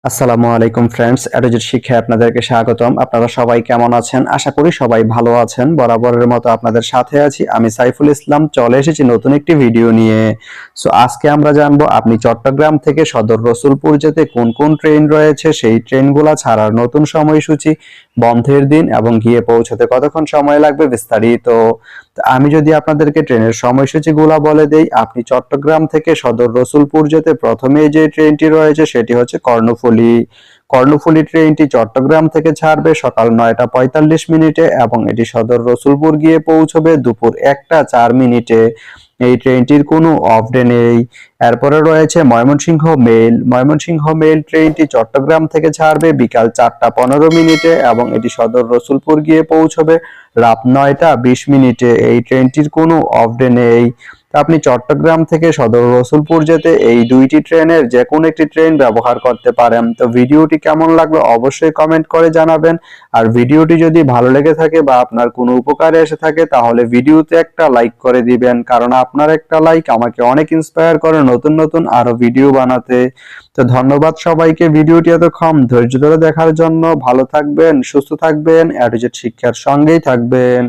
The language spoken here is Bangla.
আসসালামু আলাইকুম ফ্রেন্ডস, এডুজেট শিক্ষায় আপনাদেরকে স্বাগতম। আপনারা সবাই কেমন আছেন? আশা করি সবাই ভালো আছেন। বরাবরের মতো আপনাদের সাথে আছি আমি সাইফুল ইসলাম। চলে এসেছি নতুন একটি ভিডিও নিয়ে। আজকে আমরা জানবো আপনি চট্টগ্রাম থেকে সদর রসুলপুর যেতে কোন কোন ট্রেন রয়েছে, সেই ট্রেনগুলো ছাড়ার নতুন সময়সূচি, বন্ধের দিন এবং গিয়ে পৌঁছতে কতক্ষণ সময় লাগবে বিস্তারিত। আমি যদি আপনাদেরকে ট্রেনের সময়সূচিগুলো বলে দেই, আপনি চট্টগ্রাম থেকে সদর রসুলপুর যেতে প্রথমে যে ট্রেনটি রয়েছে সেটি হচ্ছে কর্ণফুলী ট্রেনটি চট্টগ্রাম থেকে ছাড়বে সকাল 9টা 45 মিনিটে এবং এটি সদর রসুলপুর গিয়ে পৌঁছবে দুপুর 1টা 4 মিনিটে। এই ট্রেনটির কোনো অফ ডে নেই। এরপরে রয়েছে ময়মনসিংহ মেল ট্রেনটি চট্টগ্রাম থেকে ছাড়বে বিকাল 4টা 15 মিনিটে এবং এটি সদর রসুলপুর গিয়ে পৌঁছবে রাত 9টা 20 মিনিটে। এই ট্রেনটির কোনো অফ ডে নেই। আপনি চট্টগ্রাম থেকে সদর রসুলপুর যেতে এই দুইটি ট্রেনের যে কোনো একটি ট্রেন ব্যবহার করতে পারেন। তো ভিডিওটি কেমন লাগলো অবশ্যই কমেন্ট করে জানাবেন। আর ভিডিওটি যদি ভালো লেগে থাকে বা আপনার কোনো উপকারে এসে থাকে তাহলে ভিডিওতে একটা লাইক করে দিবেন, কারণ আপনার একটা লাইক আমাকে অনেক ইন্সপায়ার করে নতুন নতুন আরো ভিডিও বানাতে। তো ধন্যবাদ সবাইকে ভিডিওটি এতক্ষণ ধৈর্য ধরে দেখার জন্য। ভালো থাকবেন, সুস্থ থাকবেন, এডুজেট শিক্ষার সঙ্গেই থাকবেন।